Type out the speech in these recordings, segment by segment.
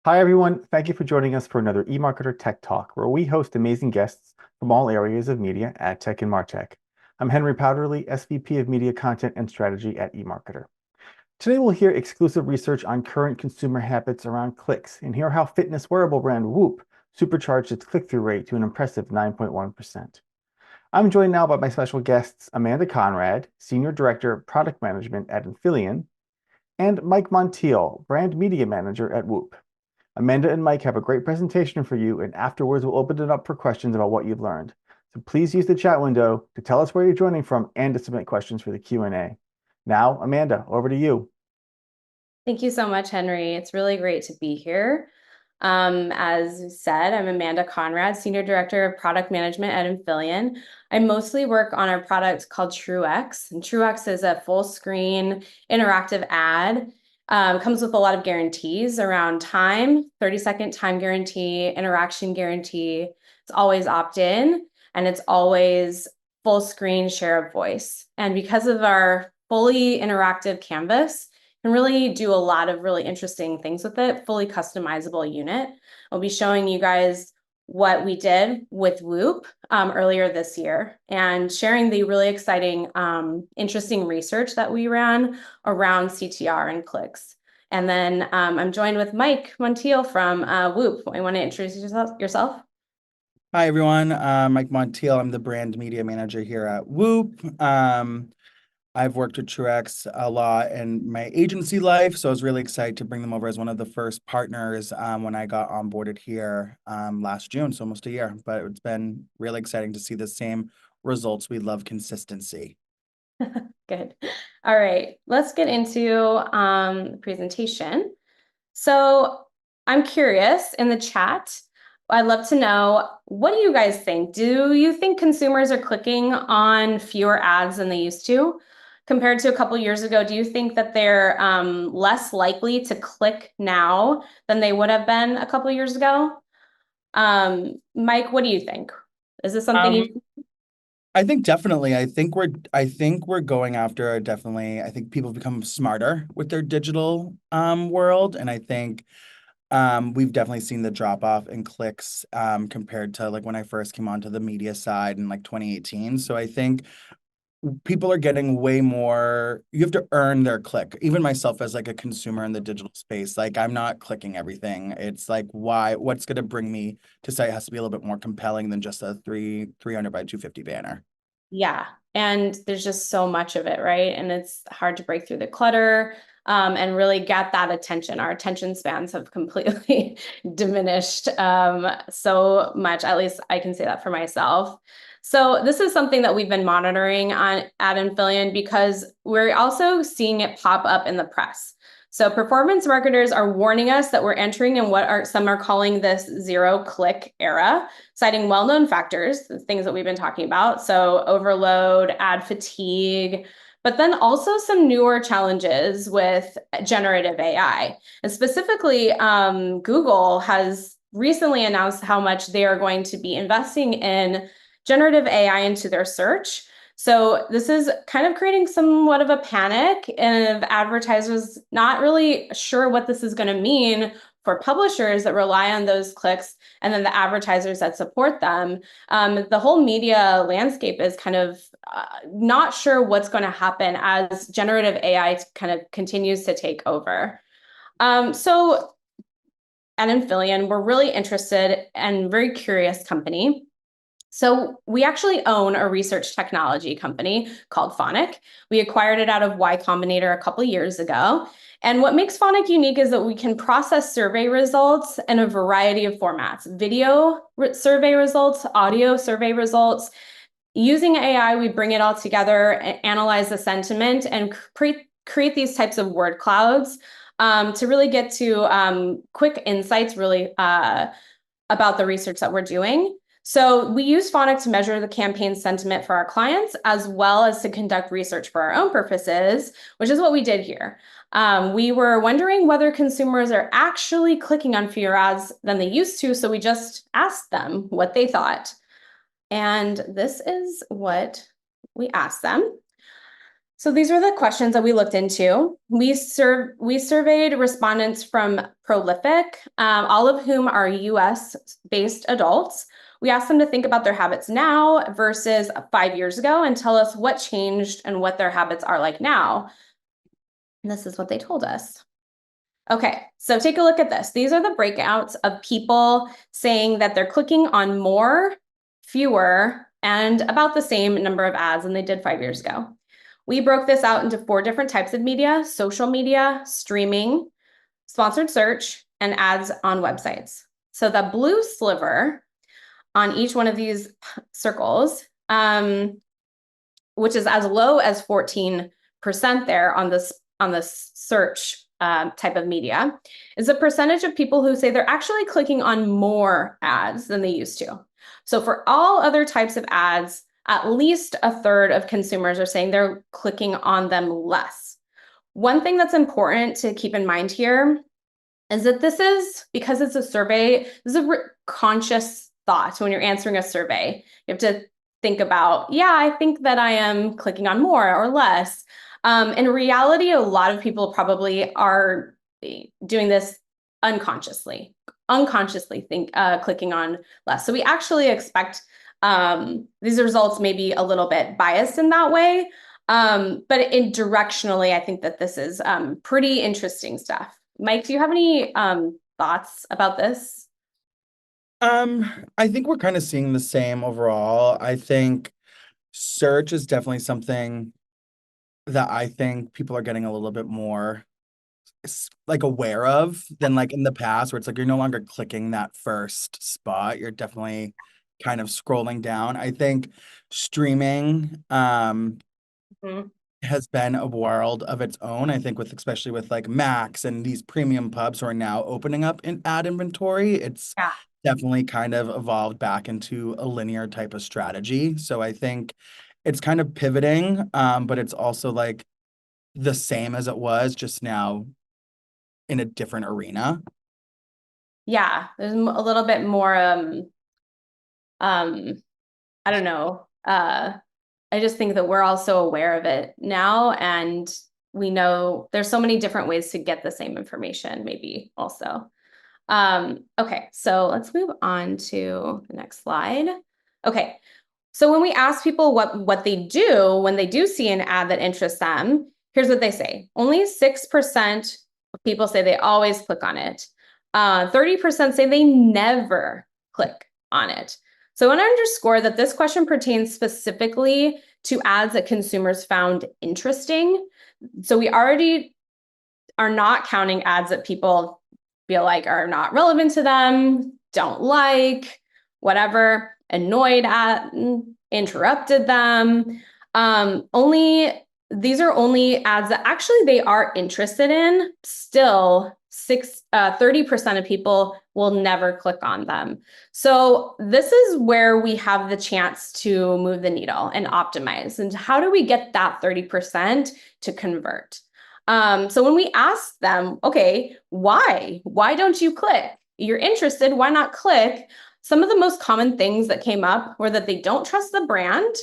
Hi, everyone. Thank you for joining us for another eMarketer Tech Talk, where we host amazing guests from all areas of media, ad tech, and martech. I'm Henry Powderly, SVP of Media Content and Strategy at eMarketer. Today, we'll hear exclusive research on current consumer habits around clicks and hear how fitness wearable brand Whoop supercharged its click-through rate to an impressive 9.1%. I'm joined now by my special guests, Amanda Conrad, Senior Director of Product Management at Infillion, and Mike Montiel, Brand Media Manager at Whoop. Amanda and Mike have a great presentation for you, and afterwards we'll open it up for questions about what you've learned. So please use the chat window to tell us where you're joining from and to submit questions for the Q&A. Now, Amanda, over to you. Thank you so much, Henry. It's really great to be here. As you said, I'm Amanda Conrad, Senior Director of Product Management at Infillion. I mostly work on our product called TrueX, and TrueX is a full screen interactive ad. Comes with a lot of guarantees around time, 30-second time guarantee, interaction guarantee. It's always opt-in, and it's always full screen share of voice. And because of our fully interactive canvas, can really do a lot of really interesting things with it, fully customizable unit. I'll be showing you guys what we did with Whoop earlier this year and sharing the really exciting, interesting research that we ran around CTR and clicks. And then I'm joined with Mike Montiel from Whoop. You want to introduce yourself? Hi, everyone. Mike Montiel. I'm the brand media manager here at Whoop. I've worked with Truex a lot in my agency life, so I was really excited to bring them over as one of the first partners when I got onboarded here last June, so almost a year. But it's been really exciting to see the same results. We love consistency. Good. All right, let's get into the presentation. So I'm curious in the chat, I'd love to know, what do you guys think? Do you think consumers are clicking on fewer ads than they used to? Compared to a couple years ago, do you think that they're less likely to click now than they would have been a couple years ago? Mike, what do you think? Is this something Um, you I think definitely. I think we're going after definitely. I think people become smarter with their digital world, and I think we've definitely seen the drop off in clicks compared to like when I first came onto the media side in like 2018. So I think people are getting way more, you have to earn their click. Even myself as like a consumer in the digital space, like I'm not clicking everything. It's like what's going to bring me to site has to be a little bit more compelling than just a 300 by 250 banner. Yeah, and there's just so much of it, right? And it's hard to break through the clutter and really get that attention. Our attention spans have completely diminished so much. At least I can say that for myself. So this is something that we've been monitoring on at Infillion because we're also seeing it pop up in the press. So performance marketers are warning us that we're entering in some are calling this zero-click era, citing well-known factors, the things that we've been talking about. So overload, ad fatigue, but then also some newer challenges with generative AI. And specifically, Google has recently announced how much they are going to be investing in generative AI into their search. So this is kind of creating somewhat of a panic of advertisers not really sure what this is going to mean for publishers that rely on those clicks and then the advertisers that support them. The whole media landscape is kind of not sure what's going to happen as generative AI kind of continues to take over. So at Infillion, we're really interested and very curious company. So we actually own a research technology company called Phonic. We acquired it out of Y Combinator a couple years ago. And what makes Phonic unique is that we can process survey results in a variety of formats: video survey results, audio survey results. Using AI, we bring it all together and analyze the sentiment and create these types of word clouds to really get to quick insights really about the research that we're doing. So we use Phonic to measure the campaign sentiment for our clients, as well as to conduct research for our own purposes, which is what we did here. We were wondering whether consumers are actually clicking on fewer ads than they used to, so we just asked them what they thought. And this is what we asked them. So these were the questions that we looked into. We surveyed respondents from Prolific, all of whom are US-based adults. We asked them to think about their habits now versus 5 years ago and tell us what changed and what their habits are like now. And this is what they told us. Okay, so take a look at this. These are the breakouts of people saying that they're clicking on more, fewer, and about the same number of ads than they did 5 years ago. We broke this out into 4 different types of media: social media, streaming, sponsored search, and ads on websites. So the blue sliver on each one of these circles, which is as low as 14% there on this search type of media, is a percentage of people who say they're actually clicking on more ads than they used to. So for all other types of ads, at least a third of consumers are saying they're clicking on them less. One thing that's important to keep in mind here is that this is, because it's a survey, this is a conscious thought. When you're answering a survey, you have to think about, yeah, I think that I am clicking on more or less. In reality, a lot of people probably are doing this unconsciously clicking on less. So we actually expect these results may be a little bit biased in that way. But directionally, I think that this is pretty interesting stuff. Mike, do you have any thoughts about this? I think we're kind of seeing the same overall. I think search is definitely something that I think people are getting a little bit more like aware of than like in the past, where it's like you're no longer clicking that first spot. You're definitely kind of scrolling down. I think streaming Mhm. has been a world of its own. I think with especially with like Max and these premium pubs who are now opening up in ad inventory, it's Yeah. definitely kind of evolved back into a linear type of strategy. So I think it's kind of pivoting, but it's also like the same as it was, just now in a different arena. Yeah, there's a little bit more I don't know. I just think that we're also aware of it now, and we know there's so many different ways to get the same information, maybe also. Okay, so let's move on to the next slide. Okay, so when we ask people what they do when they do see an ad that interests them, here's what they say. Only 6% of people say they always click on it. 30% say they never click on it. So I want to underscore that this question pertains specifically to ads that consumers found interesting. So we already are not counting ads that people feel like are not relevant to them, don't like, whatever, annoyed at, interrupted them. Only these are only ads that actually they are interested in. Still, 30% of people will never click on them. So this is where we have the chance to move the needle and optimize. And how do we get that 30% to convert? So when we ask them, okay, why? Why don't you click? You're interested, why not click? Some of the most common things that came up were that they don't trust the brand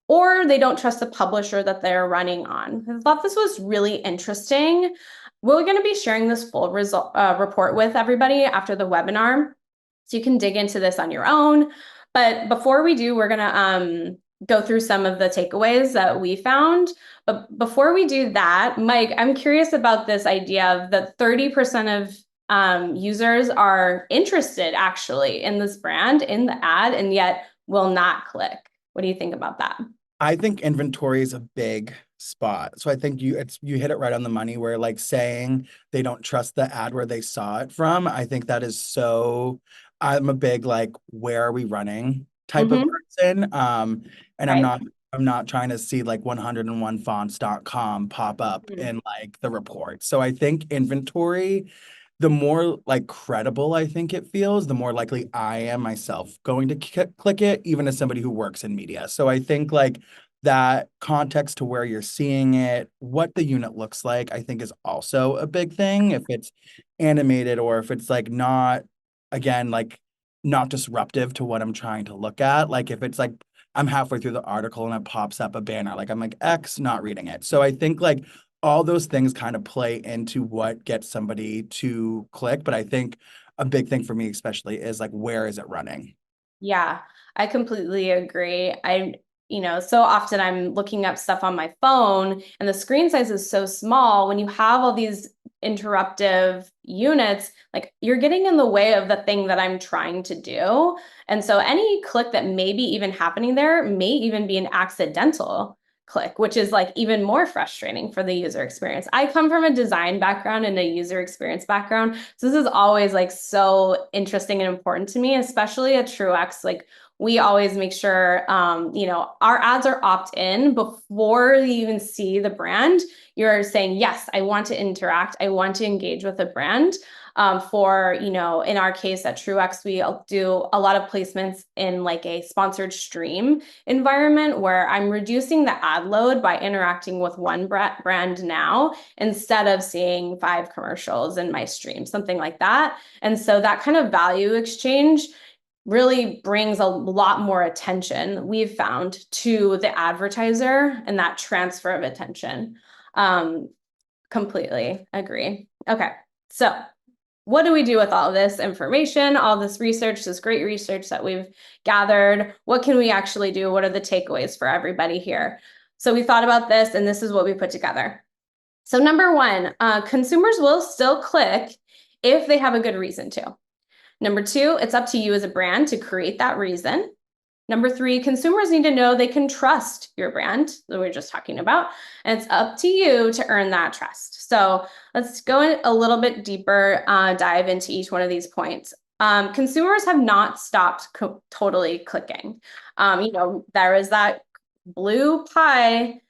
or they don't trust the publisher that they're running on. I thought this was really interesting. We're going to be sharing this full report with everybody after the webinar, so you can dig into this on your own. But before we do, we're going to go through some of the takeaways that we found. But before we do that, Mike, I'm curious about this idea of that 30% of users are interested actually in this brand, in the ad, and yet will not click. What do you think about that? I think inventory is a big spot. So I think you hit it right on the money, where like saying they don't trust the ad where they saw it from. I think that is so, I'm a big like, where are we running type of person. And Right. I'm not trying to see like 101fonts.com pop up in like the report. So I think inventory, the more like credible I think it feels, the more likely I am myself going to click it, even as somebody who works in media. So I think like that context to where you're seeing it, what the unit looks like, I think is also a big thing. If it's animated or if it's like not, again, like not disruptive to what I'm trying to look at. Like if it's like I'm halfway through the article and it pops up a banner. Like I'm like, X, not reading it. So I think like all those things kind of play into what gets somebody to click. But I think a big thing for me especially is like, where is it running? Yeah, I completely agree. So often I'm looking up stuff on my phone and the screen size is so small. When you have all these interruptive units, like you're getting in the way of the thing that I'm trying to do. And so any click that may be even happening there may even be an accidental click, which is like even more frustrating for the user experience. I come from a design background and a user experience background. So this is always like so interesting and important to me, especially at Truex. Like we always make sure, our ads are opt-in before you even see the brand. You're saying, yes, I want to interact. I want to engage with a brand. In our case at Truex, we do a lot of placements in like a sponsored stream environment where I'm reducing the ad load by interacting with one brand now instead of seeing 5 commercials in my stream, something like that. And so that kind of value exchange really brings a lot more attention, we've found, to the advertiser and that transfer of attention. Completely agree. Okay, so what do we do with all this information, all this research, this great research that we've gathered? What can we actually do? What are the takeaways for everybody here? So we thought about this, and this is what we put together. So number one, consumers will still click if they have a good reason to. Number two, it's up to you as a brand to create that reason. Number three, consumers need to know they can trust your brand that we are just talking about, and it's up to you to earn that trust. So let's go in a little bit deeper, dive into each one of these points. Consumers have not stopped totally clicking. There is that blue pie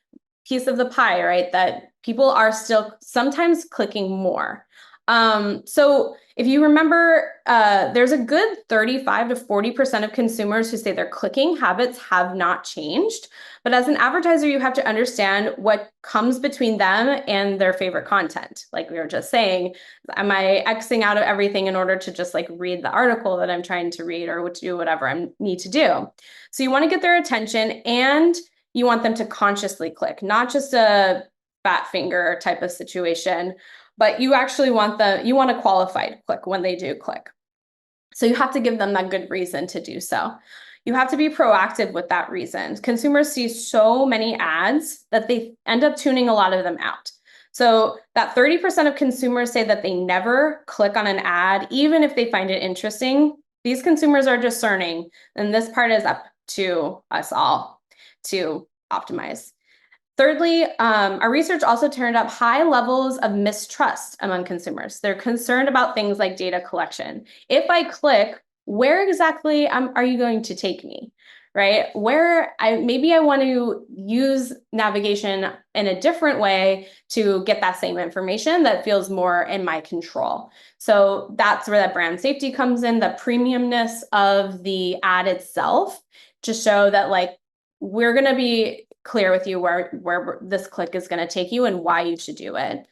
piece of the pie, right? That people are still sometimes clicking more. So if you remember, there's a good 35 to 40% of consumers who say their clicking habits have not changed. But as an advertiser, you have to understand what comes between them and their favorite content. Like we were just saying, am I Xing out of everything in order to just like read the article that I'm trying to read or to do whatever I need to do? So you want to get their attention and you want them to consciously click, not just a fat finger type of situation, but you actually want a qualified click when they do click. So you have to give them that good reason to do so. You have to be proactive with that reason. Consumers see so many ads that they end up tuning a lot of them out. So that 30% of consumers say that they never click on an ad, even if they find it interesting. These consumers are discerning, and this part is up to us all to optimize. Thirdly, our research also turned up high levels of mistrust among consumers. They're concerned about things like data collection. If I click, where exactly are you going to take me, right? Maybe I want to use navigation in a different way to get that same information that feels more in my control. So that's where that brand safety comes in, the premiumness of the ad itself, to show that like we're going to be clear with you where this click is going to take you and why you should do it.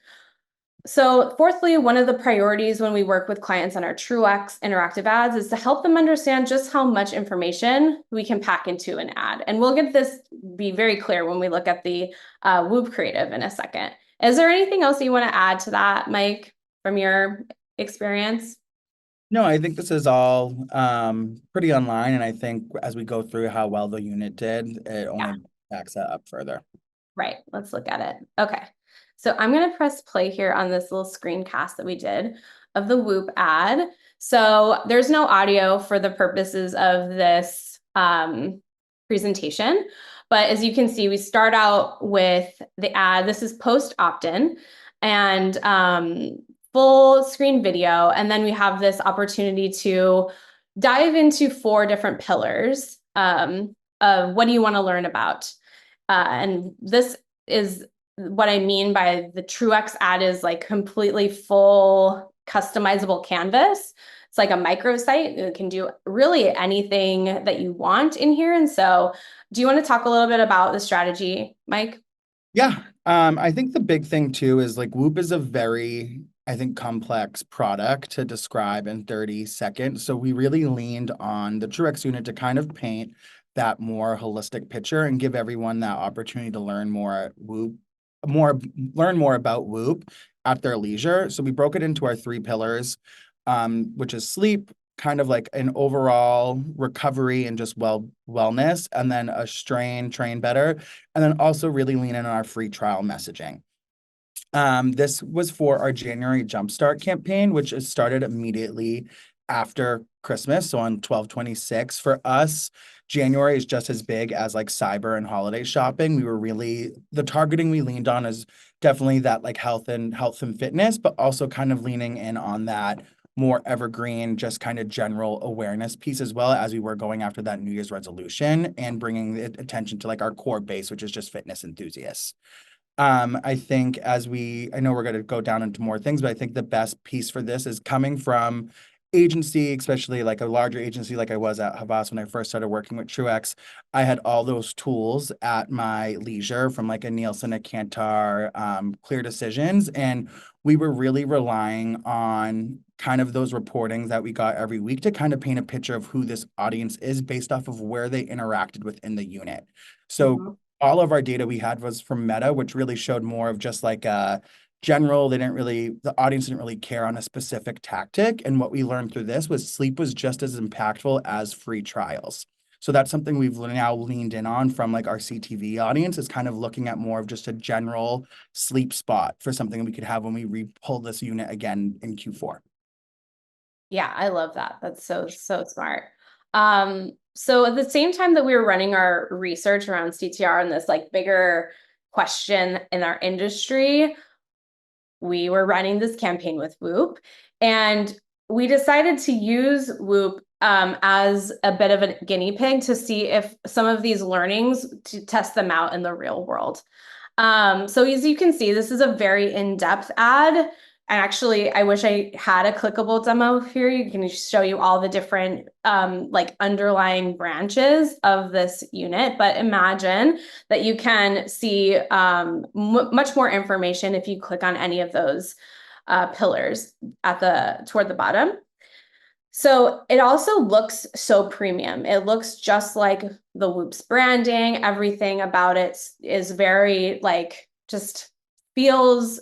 So fourthly, one of the priorities when we work with clients on our Truex interactive ads is to help them understand just how much information we can pack into an ad. And we'll get this be very clear when we look at the Whoop creative in a second. Is there anything else you want to add to that, Mike, from your experience? No, I think this is all pretty online, and I think as we go through how well the unit did, it only backs that up further. Right, let's look at it. Okay, so I'm gonna press play here on this little screencast that we did of the Whoop ad. So there's no audio for the purposes of this presentation, but as you can see, we start out with the ad. This is post opt-in and full screen video, and then we have this opportunity to dive into 4 different pillars of what do you want to learn about. And this is what I mean by the Truex ad is like completely full customizable canvas. It's like a microsite. It can do really anything that you want in here. And so do you want to talk a little bit about the strategy, Mike? Yeah, I think the big thing too is like Whoop is a very, I think, complex product to describe in 30 seconds. So we really leaned on the Truex unit to kind of paint that more holistic picture and give everyone that opportunity to learn more learn more about Whoop at their leisure. So we broke it into our 3 pillars, which is sleep, kind of like an overall recovery and just wellness, and then a train better, and then also really lean in on our free trial messaging. This was for our January Jumpstart campaign, which is started immediately after Christmas, so on 12/26. For us, January is just as big as like cyber and holiday shopping. The targeting we leaned on is definitely that like health and fitness, but also kind of leaning in on that more evergreen, just kind of general awareness piece, as well as we were going after that New Year's resolution and bringing attention to like our core base, which is just fitness enthusiasts. I think I know we're going to go down into more things, but I think the best piece for this is coming from agency, especially like a larger agency like I was at Havas when I first started working with Truex. I had all those tools at my leisure, from like a Nielsen, a Kantar, Clear Decisions, and we were really relying on kind of those reportings that we got every week to kind of paint a picture of who this audience is based off of where they interacted within the unit. So all of our data we had was from Meta, which really showed more of just like general. The audience didn't really care on a specific tactic. And what we learned through this was sleep was just as impactful as free trials. So that's something we've now leaned in on from like our CTV audience, is kind of looking at more of just a general sleep spot for something we could have when we pull this unit again in Q4. Yeah, I love that. That's so smart. So at the same time that we were running our research around CTR and this like bigger question in our industry, we were running this campaign with Whoop, and we decided to use Whoop as a bit of a guinea pig to see if some of these learnings, to test them out in the real world. So as you can see, this is a very in-depth ad. And actually, I wish I had a clickable demo here. You can show you all the different like underlying branches of this unit. But imagine that you can see much more information if you click on any of those pillars toward the bottom. So it also looks so premium. It looks just like the Whoop's branding. Everything about it is very like, just feels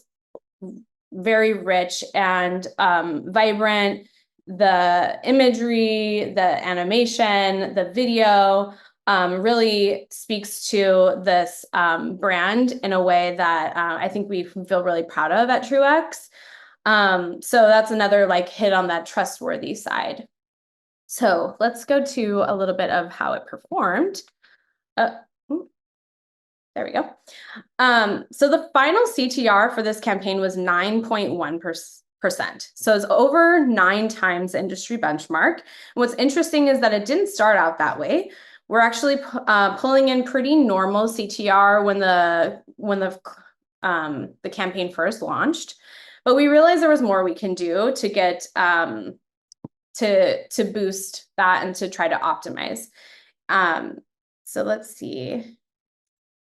very rich and vibrant. The imagery, the animation, the video really speaks to this brand in a way that I think we feel really proud of at Truex. So that's another like hit on that trustworthy side. So let's go to a little bit of how it performed. There we go. So the final CTR for this campaign was 9.1%. So it's over 9 times the industry benchmark. And what's interesting is that it didn't start out that way. We're actually pulling in pretty normal CTR when the campaign first launched, but we realized there was more we can do to get to boost that and to try to optimize. So let's see.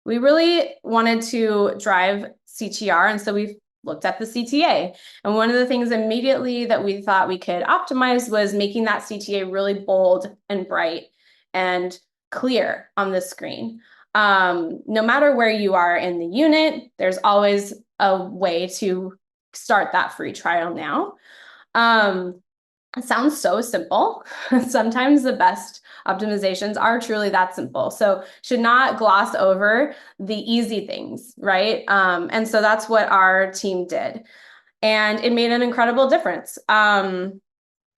We really wanted to drive CTR, and so we looked at the CTA. And one of the things immediately that we thought we could optimize was making that CTA really bold and bright and clear on the screen. No matter where you are in the unit, there's always a way to start that free trial now. It sounds so simple. Sometimes the best optimizations are truly that simple. So should not gloss over the easy things, right? And so that's what our team did. And it made an incredible difference.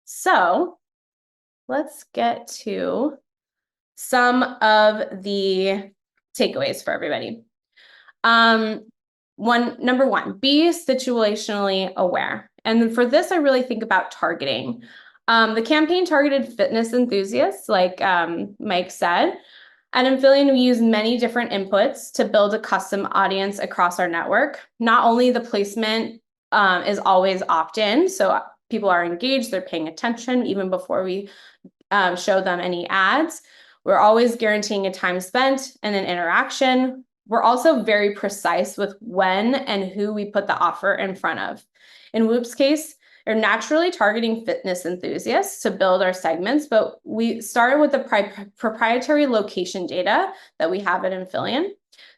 So let's get to some of the takeaways for everybody. Number one, be situationally aware. And for this, I really think about targeting. The campaign targeted fitness enthusiasts, like Mike said. At Infillion, we use many different inputs to build a custom audience across our network. Not only the placement is always opt-in, so people are engaged, they're paying attention even before we show them any ads. We're always guaranteeing a time spent and an interaction. We're also very precise with when and who we put the offer in front of. In Whoop's case, are naturally targeting fitness enthusiasts to build our segments, but we started with the proprietary location data that we have at Infillion.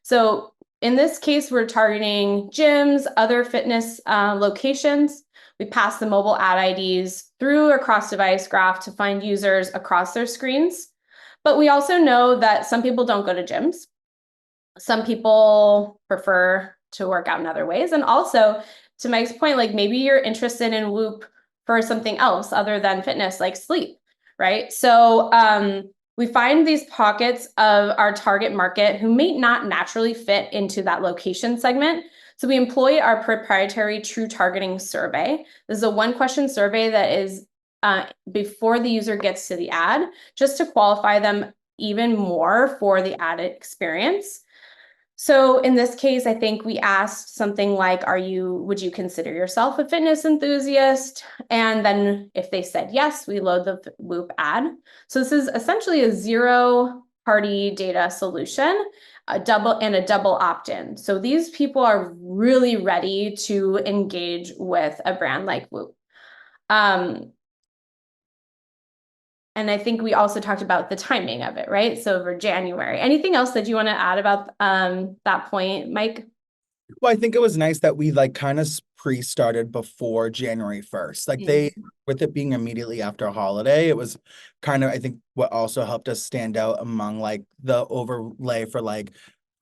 So in this case, we're targeting gyms, other fitness locations. We pass the mobile ad IDs through a cross-device graph to find users across their screens. But we also know that some people don't go to gyms. Some people prefer to work out in other ways. And also, to Mike's point, like maybe you're interested in Whoop for something else other than fitness, like sleep, right? So we find these pockets of our target market who may not naturally fit into that location segment. So we employ our proprietary true targeting survey. This is a one-question survey that is before the user gets to the ad, just to qualify them even more for the ad experience. So in this case, I think we asked something like, would you consider yourself a fitness enthusiast? And then if they said yes, we load the Whoop ad. So this is essentially a zero-party data solution, a double opt-in. So these people are really ready to engage with a brand like Whoop. And I think we also talked about the timing of it, right? So over January. Anything else that you want to add about that point, Mike? Well, I think it was nice that we like kind of pre-started before January 1st. Like with it being immediately after a holiday, it was kind of, I think what also helped us stand out among like the overlay for like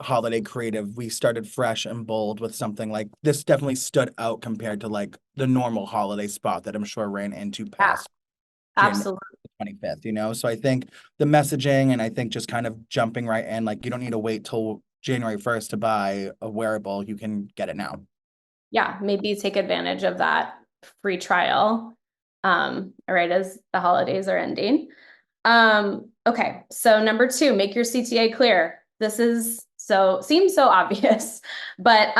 holiday creative. We started fresh and bold with something like this definitely stood out compared to like the normal holiday spot that I'm sure ran into past Absolutely. January 25th, you know? So I think the messaging and I think just kind of jumping right in, like you don't need to wait till January 1st to buy a wearable. You can get it now. Yeah, maybe take advantage of that free trial, right as the holidays are ending. Okay, so number 2, make your CTA clear. This seems so obvious, but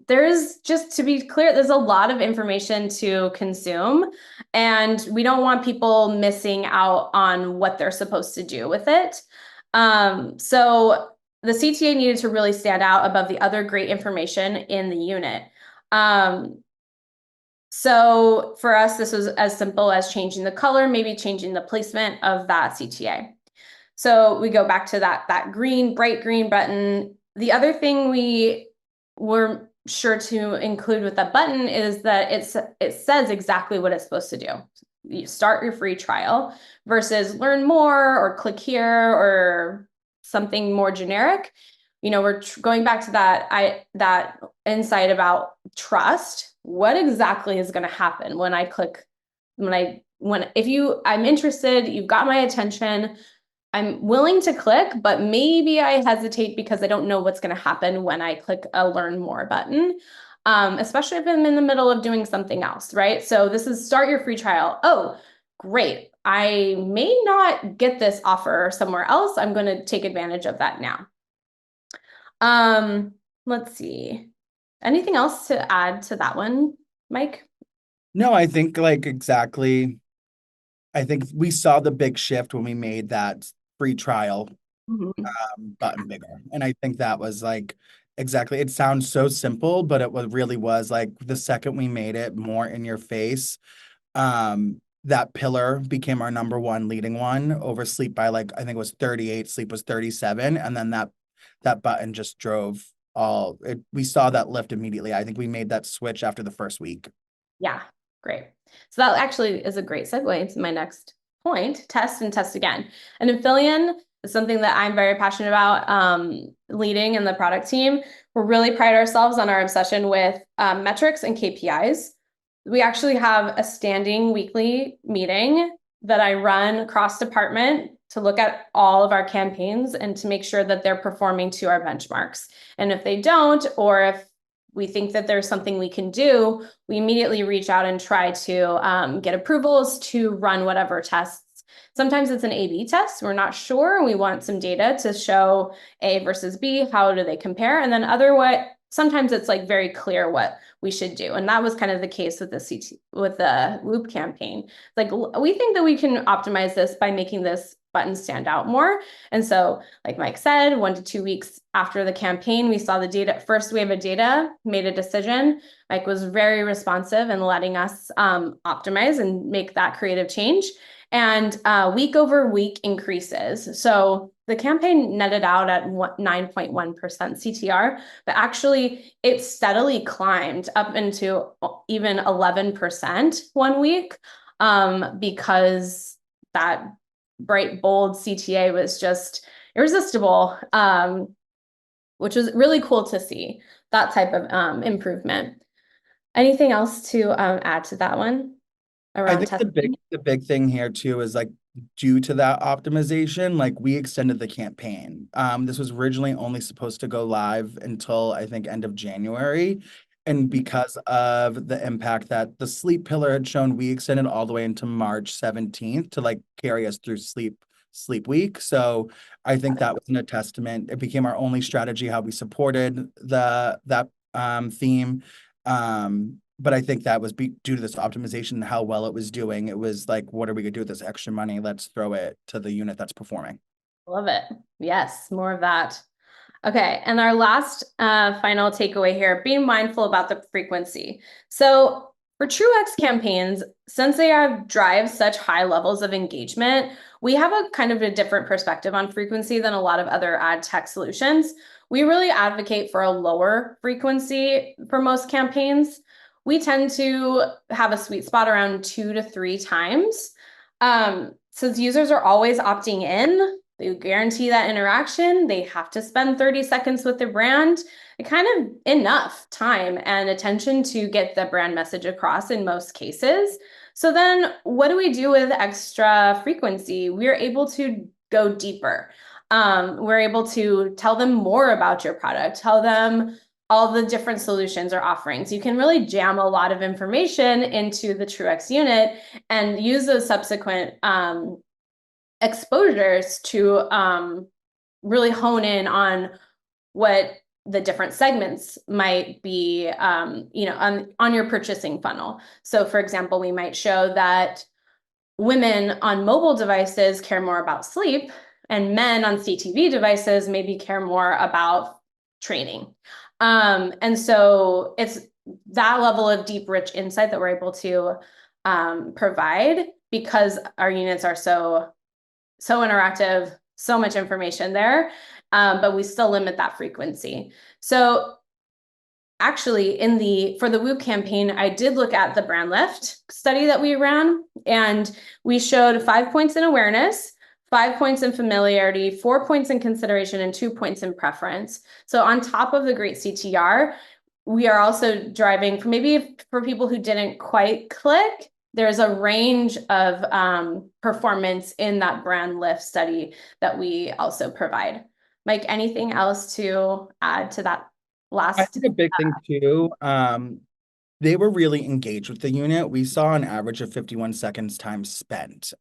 there's, just to be clear, there's a lot of information to consume, and we don't want people missing out on what they're supposed to do with it. So the CTA needed to really stand out above the other great information in the unit. So for us, this was as simple as changing the color, maybe changing the placement of that CTA. So we go back to that green, bright green button. The other thing we were sure to include with that button is that it says exactly what it's supposed to do. You start your free trial versus learn more or click here or something more generic. You know, we're going back to that insight about trust. What exactly is going to happen when I click, I'm interested, you've got my attention, I'm willing to click, but maybe I hesitate because I don't know what's going to happen when I click a learn more button, especially if I'm in the middle of doing something else, right? So this is start your free trial. Oh, great. I may not get this offer somewhere else. I'm going to take advantage of that now. Let's see. Anything else to add to that one, Mike? No, I think like exactly. I think we saw the big shift when we made that free trial button bigger. And I think that was like exactly, it sounds so simple, but it really was like the second we made it more in your face, that pillar became our number one leading one over sleep by like, I think it was 38, sleep was 37. And then that button just drove we saw that lift immediately. I think we made that switch after the first week. Yeah, great. So that actually is a great segue into my next point, test and test again. And Infillion is something that I'm very passionate about leading in the product team. We really pride ourselves on our obsession with metrics and KPIs. We actually have a standing weekly meeting that I run across department to look at all of our campaigns and to make sure that they're performing to our benchmarks. And if they don't, or if we think that there's something we can do, we immediately reach out and try to get approvals to run whatever tests. Sometimes it's an A/B test. We're not sure. We want some data to show A versus B. How do they compare? And then sometimes it's like very clear what we should do. And that was kind of the case with the Whoop campaign. Like, we think that we can optimize this by making this buttons stand out more. And so, like Mike said, 1 to 2 weeks after the campaign, we saw the data, first wave of data, made a decision. Mike was very responsive in letting us optimize and make that creative change. And week over week increases. So the campaign netted out at 9.1% CTR, but actually it steadily climbed up into even 11% 1 week, because that bright, bold CTA was just irresistible, which was really cool to see that type of improvement. Anything else to add to that one I around think testing? the big thing here too is like due to that optimization, like we extended the campaign. This was originally only supposed to go live until I think end of January. And because of the impact that the sleep pillar had shown, we extended all the way into March 17th to like carry us through sleep week. So I think that was a testament. It became our only strategy how we supported that theme. But I think that was due to this optimization and how well it was doing. It was like, what are we gonna do with this extra money? Let's throw it to the unit that's performing. Love it. Yes, more of that. Okay, and our last final takeaway here, being mindful about the frequency. So for TrueX campaigns, since they drive such high levels of engagement, we have a kind of a different perspective on frequency than a lot of other ad tech solutions. We really advocate for a lower frequency for most campaigns. We tend to have a sweet spot around 2 to 3 times. Since users are always opting in, they guarantee that interaction, they have to spend 30 seconds with their brand, it kind of enough time and attention to get the brand message across in most cases. So then what do we do with extra frequency? We're able to go deeper. We're able to tell them more about your product, tell them all the different solutions or offerings. You can really jam a lot of information into the TrueX unit and use those subsequent exposures to really hone in on what the different segments might be, on your purchasing funnel. So for example, we might show that women on mobile devices care more about sleep, and men on CTV devices maybe care more about training. And so it's that level of deep, rich insight that we're able to provide because our units are so interactive, so much information there, but we still limit that frequency. So actually for the Whoop campaign, I did look at the brand lift study that we ran, and we showed 5 points in awareness, 5 points in familiarity, 4 points in consideration, and 2 points in preference. So on top of the great CTR, we are also driving for people who didn't quite click, there's a range of performance in that brand lift study that we also provide. Mike, anything else to add to that I last? think a big thing too, they were really engaged with the unit. We saw an average of 51 seconds time spent.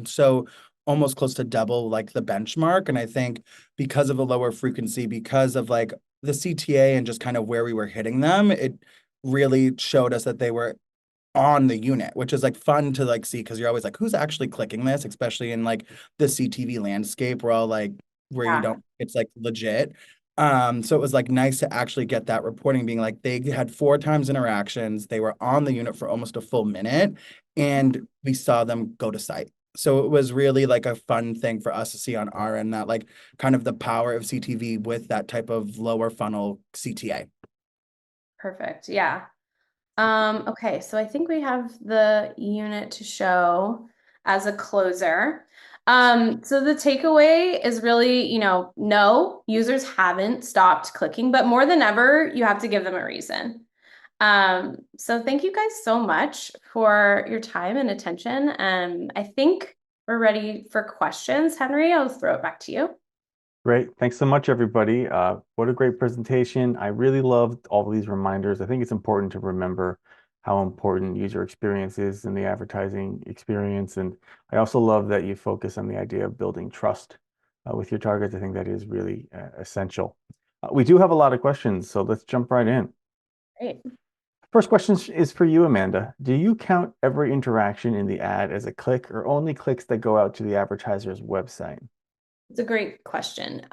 So almost close to double like the benchmark. And I think because of a lower frequency, because of like the CTA and just kind of where we were hitting them, it really showed us that they were on the unit, which is like fun to like see because you're always like, who's actually clicking this, especially in like the CTV landscape where all like where you don't, it's like legit. So it was like nice to actually get that reporting being like they had 4 times interactions, they were on the unit for almost a full minute, and we saw them go to site. So it was really like a fun thing for us to see on our end, that like kind of the power of CTV with that type of lower funnel CTA. Perfect. Yeah. Okay, so I think we have the unit to show as a closer. So the takeaway is really, no, users haven't stopped clicking, but more than ever, you have to give them a reason. So thank you guys so much for your time and attention. I think we're ready for questions. Henry, I'll throw it back to you. Great. Thanks so much, everybody. What a great presentation. I really loved all of these reminders. I think it's important to remember how important user experience is in the advertising experience. And I also love that you focus on the idea of building trust with your targets. I think that is really essential. We do have a lot of questions, so let's jump right in. Great. First question is for you, Amanda. Do you count every interaction in the ad as a click or only clicks that go out to the advertiser's website? It's a great question.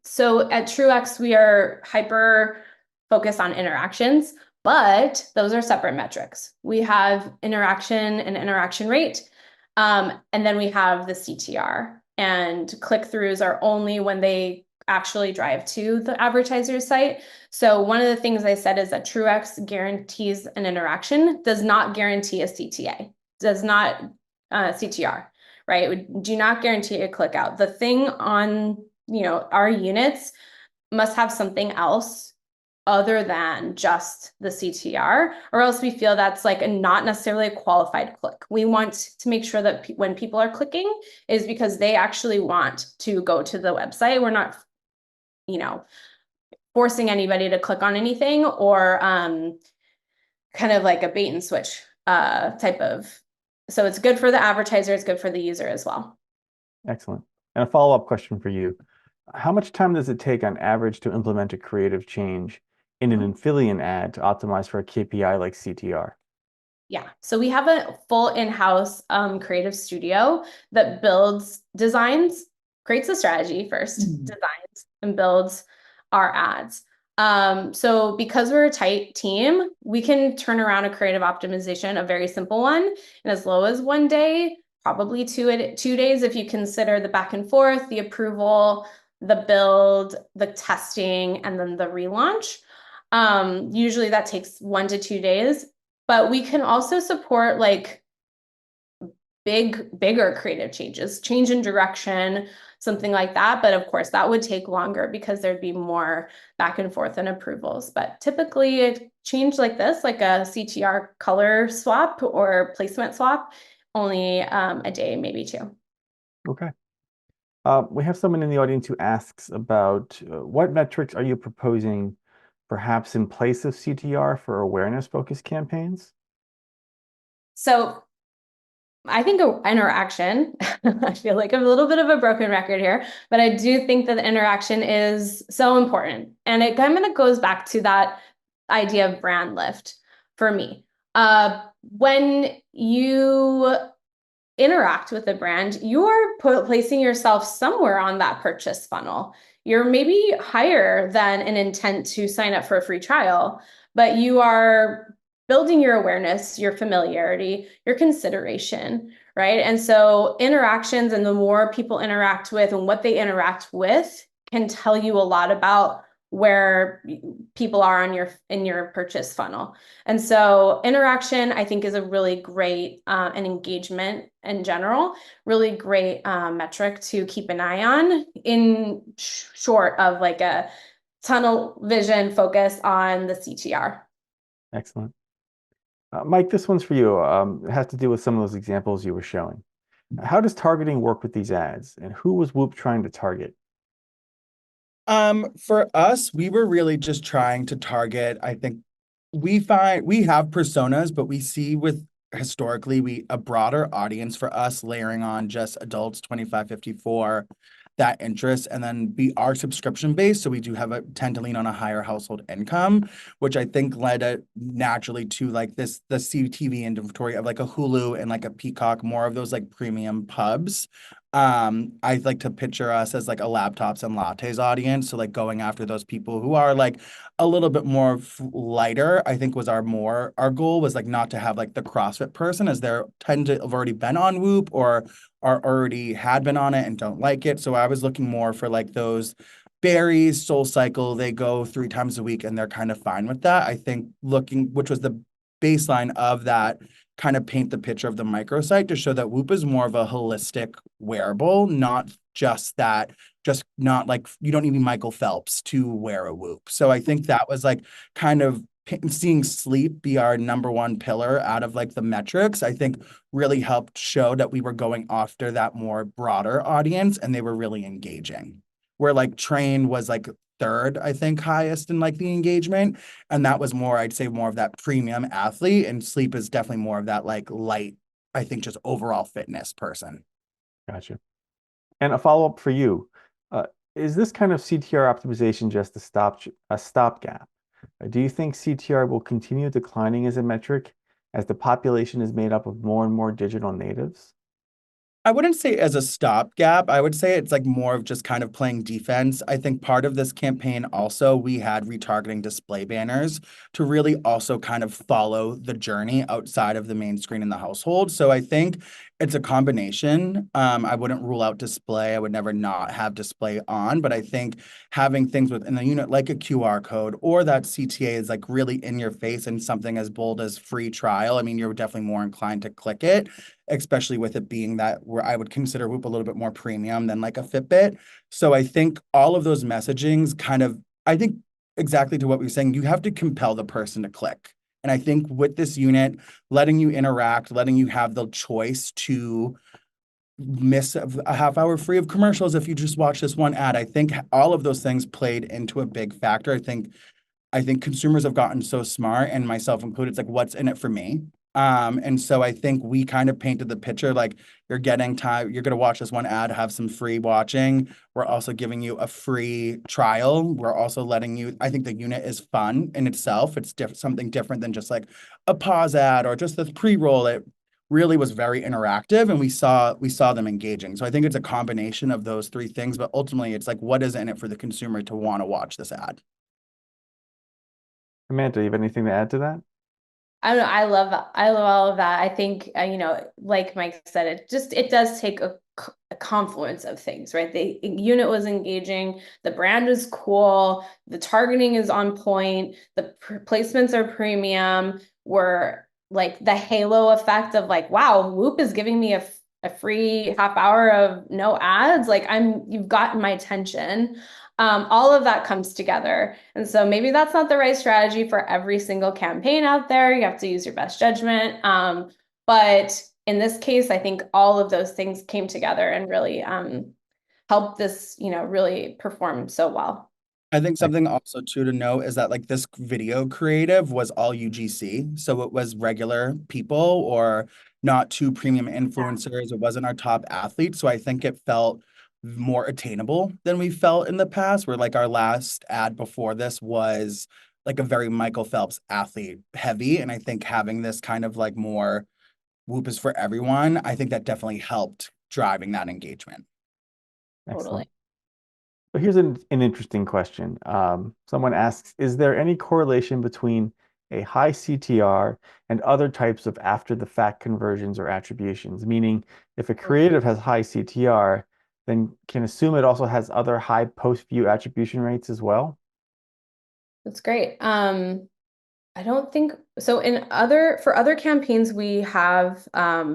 So at Truex, we are hyper focused on interactions, but those are separate metrics. We have interaction and interaction rate, and then we have the CTR. And click-throughs are only when they actually drive to the advertiser's site. So one of the things I said is that Truex guarantees an interaction, does not guarantee a CTA, does not CTR. Right? We do not guarantee a click out. The thing on, our units must have something else other than just the CTR, or else we feel that's like not necessarily a qualified click. We want to make sure that when people are clicking is because they actually want to go to the website. We're not, forcing anybody to click on anything or kind of like a bait and switch type of. So it's good for the advertiser, it's good for the user as well. Excellent. And a follow-up question for you. How much time does it take on average to implement a creative change in an Infillion ad to optimize for a KPI like CTR? Yeah, so we have a full in-house creative studio that builds designs, creates a strategy first, designs, and builds our ads. So because we're a tight team, we can turn around a creative optimization, a very simple one, in as low as 1 day, probably 2 days if you consider the back and forth, the approval, the build, the testing, and then the relaunch. Usually that takes 1 to 2 days, but we can also support like bigger creative changes, change in direction, something like that. But of course, that would take longer because there'd be more back and forth and approvals. But typically, a change like this, like a CTR color swap or placement swap, only a day, maybe two. Okay. We have someone in the audience who asks about what metrics are you proposing perhaps in place of CTR for awareness-focused campaigns? So I think interaction, I feel like I'm a little bit of a broken record here, but I do think that the interaction is so important. And it kind of goes back to that idea of brand lift for me. When you interact with a brand, you're placing yourself somewhere on that purchase funnel. You're maybe higher than an intent to sign up for a free trial, but you are building your awareness, your familiarity, your consideration, right? And so interactions and the more people interact with and what they interact with can tell you a lot about where people are on in your purchase funnel. And so interaction, I think, is a really great and engagement in general, really great metric to keep an eye on in short of like a tunnel vision focus on the CTR. Excellent. Mike, this one's for you. It has to do with some of those examples you were showing. How does targeting work with these ads, and who was Whoop trying to target? For us, we were really just trying to target, I think we have personas, but we see with historically a broader audience for us layering on just adults 25-54 that interest, and then we are subscription based, so we do have tend to lean on a higher household income, which I think led naturally to like the CTV inventory of like a Hulu and like a Peacock, more of those like premium pubs. I like to picture us as like a laptops and lattes audience. So like going after those people who are like a little bit more lighter, I think was our goal was like not to have like the CrossFit person as they tend to have already been on Whoop or are already had been on it and don't like it. So I was looking more for like those berries, Soul Cycle, they go 3 times a week and they're kind of fine with that. I think which was the baseline of that, kind of paint the picture of the microsite to show that Whoop is more of a holistic wearable, not not like you don't need to be Michael Phelps to wear a Whoop. So I think that was like kind of seeing sleep be our number one pillar out of like the metrics, I think really helped show that we were going after that more broader audience and they were really engaging. Where like train was like third, I think, highest in like the engagement. And that was more, I'd say more of that premium athlete, and sleep is definitely more of that like light, I think just overall fitness person. Gotcha. And a follow-up for you. Is this kind of CTR optimization just a stopgap? Do you think CTR will continue declining as a metric as the population is made up of more and more digital natives? I wouldn't say as a stopgap. I would say it's like more of just kind of playing defense. I think part of this campaign also, we had retargeting display banners to really also kind of follow the journey outside of the main screen in the household. So I think it's a combination. I wouldn't rule out display. I would never not have display on, but I think having things within the unit like a QR code or that CTA is like really in your face and something as bold as free trial. I mean, you're definitely more inclined to click it, especially with it being that where I would consider Whoop a little bit more premium than like a Fitbit. So I think all of those messagings kind of, I think exactly to what we were saying, you have to compel the person to click. And I think with this unit, letting you interact, letting you have the choice to miss a half hour free of commercials if you just watch this one ad. I think all of those things played into a big factor. I think consumers have gotten so smart, and myself included, it's like, what's in it for me? And so I think we kind of painted the picture like you're getting time, you're going to watch this one ad, have some free watching. We're also giving you a free trial. We're also letting you, I think the unit is fun in itself. It's something different than just like a pause ad or just the pre-roll. It really was very interactive, and we saw them engaging. So I think it's a combination of those three things, but ultimately it's like, what is in it for the consumer to want to watch this ad? Amanda, you have anything to add to that? I don't know. I love all of that. I think, like Mike said, it does take a confluence of things, right? The unit was engaging, the brand is cool, the targeting is on point, the placements are premium. We're like the halo effect of like, wow, Whoop is giving me a free half hour of no ads. Like you've gotten my attention. All of that comes together. And so maybe that's not the right strategy for every single campaign out there. You have to use your best judgment. But in this case, I think all of those things came together and really helped this, really perform so well. I think something also too to note is that like this video creative was all UGC. So it was regular people or not too premium influencers. It wasn't our top athletes. So I think it felt more attainable than we felt in the past, where like our last ad before this was like a very Michael Phelps athlete heavy. And I think having this kind of like more Whoop is for everyone, I think that definitely helped driving that engagement. Excellent. Totally. So here's an interesting question. Someone asks, is there any correlation between a high CTR and other types of after the fact conversions or attributions? Meaning, if a creative has high CTR, then can assume it also has other high post-view attribution rates as well? That's great. I don't think so. For other campaigns, we have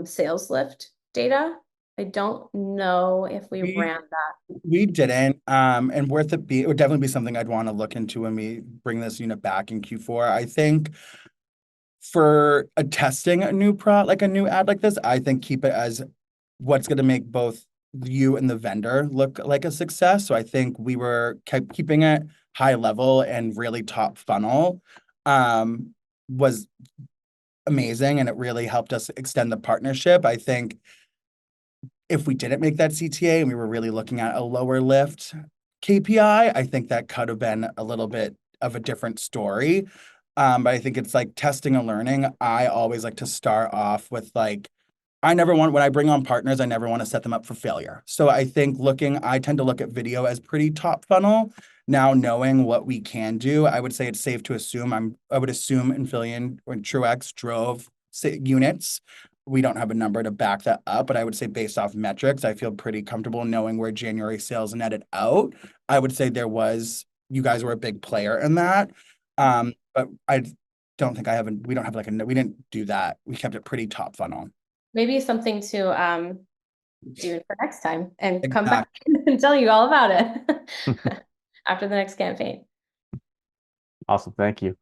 sales lift data. I don't know if we We ran that. We didn't, and it would definitely be something I'd want to look into when we bring this unit back in Q4. I think for testing a like a new ad like this, I think keep it as what's going to make both you and the vendor look like a success. So I think we were kept keeping it high level and really top funnel, was amazing, and it really helped us extend the partnership. I think if we didn't make that CTA and we were really looking at a lower lift KPI, I think that could have been a little bit of a different story. But I think it's like testing and learning. I always like to start off with like, when I bring on partners, I never want to set them up for failure. So I tend to look at video as pretty top funnel. Now knowing what we can do, I would say it's safe to assume I would assume Infillion or Truex drove units. We don't have a number to back that up, but I would say based off metrics, I feel pretty comfortable knowing where January sales netted out. I would say you guys were a big player in that. But I don't think we don't have like we didn't do that. We kept it pretty top funnel. Maybe something to do for next time and come back Exactly. and tell you all about it after the next campaign. Awesome, thank you.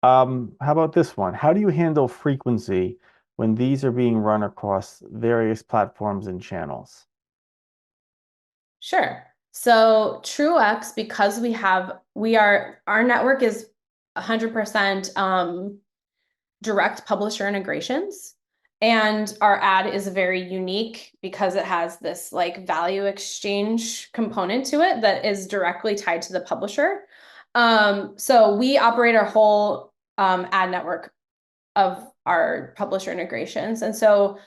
How about this one? How do you handle frequency when these are being run across various platforms and channels? Sure. So TrueX, because our network is 100% direct publisher integrations. And our ad is very unique because it has this like value exchange component to it that is directly tied to the publisher. So we operate our whole ad network of our publisher integrations. And so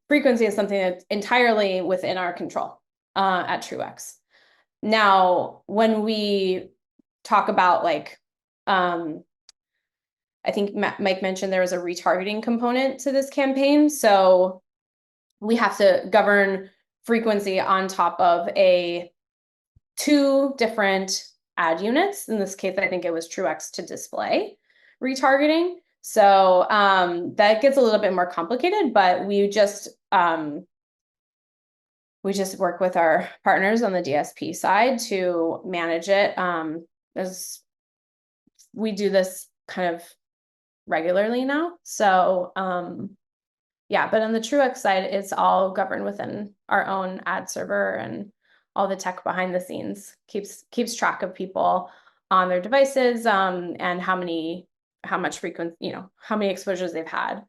frequency is something that's entirely within our control at TrueX. Now, when we talk about like, I think Mike mentioned there was a retargeting component to this campaign. So we have to govern frequency on top of two different ad units. In this case, I think it was TrueX to display retargeting. So that gets a little bit more complicated, but we just work with our partners on the DSP side to manage it. As we do this kind of regularly now. So yeah, but on the TrueX side, it's all governed within our own ad server, and all the tech behind the scenes keeps track of people on their devices and how much frequency, how many exposures they've had.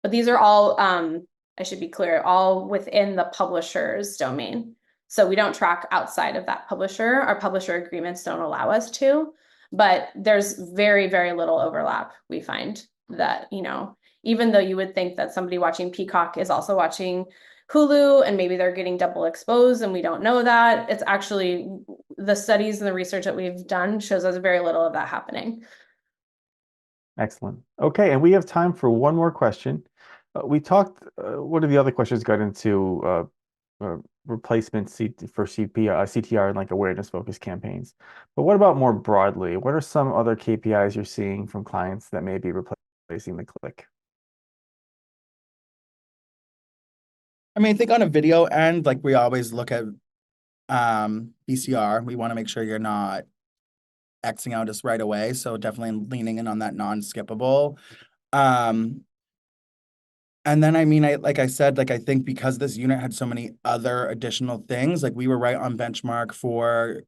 But these are all, I should be clear, all within the publisher's domain. So we don't track outside of that publisher. Our publisher agreements don't allow us to, but there's very, very little overlap. We find that, even though you would think that somebody watching Peacock is also watching Hulu and maybe they're getting double exposed and we don't know that, it's actually the studies and the research that we've done shows us very little of that happening. Excellent. Okay, and we have time for one more question. We talked, one of the other questions got into replacement for CTR and like awareness focused campaigns. But what about more broadly? What are some other KPIs you're seeing from clients that may be replacing the click? I mean, I think on a video end, like we always look at BCR. We want to make sure you're not Xing out just right away. So definitely leaning in on that non-skippable. And then, I mean, like I said, like I think because this unit had so many other additional things, like we were right on benchmark for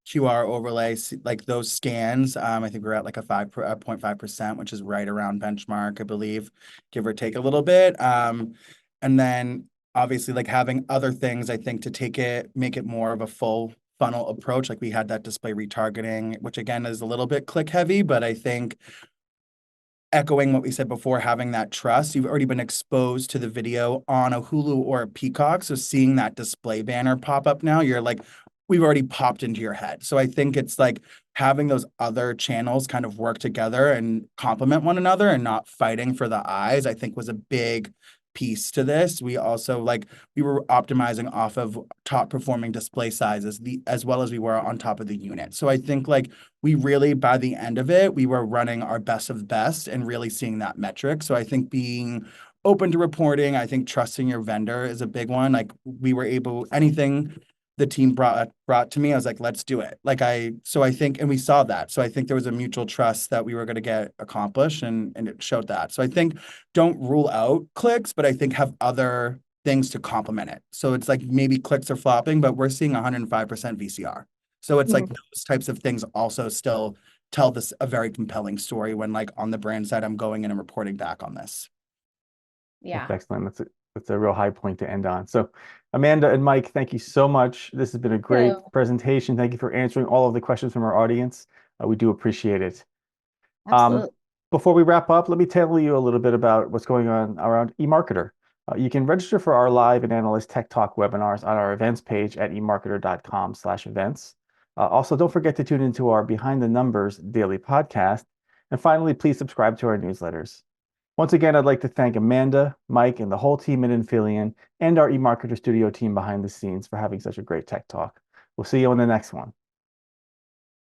QR overlay, like those scans. I think we're at like a 0.5%, which is right around benchmark, I believe, give or take a little bit. And then obviously like having other things, I think, to make it more of a full funnel approach. Like we had that display retargeting, which again is a little bit click heavy, but I think echoing what we said before, having that trust, you've already been exposed to the video on a Hulu or a Peacock. So seeing that display banner pop up now, you're like, we've already popped into your head. So I think it's like having those other channels kind of work together and complement one another and not fighting for the eyes, I think was a big piece to this. We also we were optimizing off of top performing display sizes as well as we were on top of the unit. So I think like we really, by the end of it, we were running our best of best and really seeing that metric. So I think being open to reporting, I think trusting your vendor is a big one. Like we were able, anything the team brought to me, I was like, let's do it. So I think, and we saw that. So I think there was a mutual trust that we were going to get accomplished and it showed that. So I think don't rule out clicks, but I think have other things to complement it. So it's like maybe clicks are flopping, but we're seeing 105% VCR. So it's like those types of things also still tell this a very compelling story when like on the brand side, I'm going in and reporting back on this. Yeah. That's excellent. That's a real high point to end on. So Amanda and Mike, thank you so much. This has been a great presentation. Thank you for answering all of the questions from our audience. We do appreciate it. Absolutely. Before we wrap up, let me tell you a little bit about what's going on around eMarketer. You can register for our live and analyst tech talk webinars on our events page at emarketer.com/events. Also, don't forget to tune into our Behind the Numbers daily podcast. And finally, please subscribe to our newsletters. Once again, I'd like to thank Amanda, Mike, and the whole team at Infillion and our eMarketer Studio team behind the scenes for having such a great tech talk. We'll see you on the next one.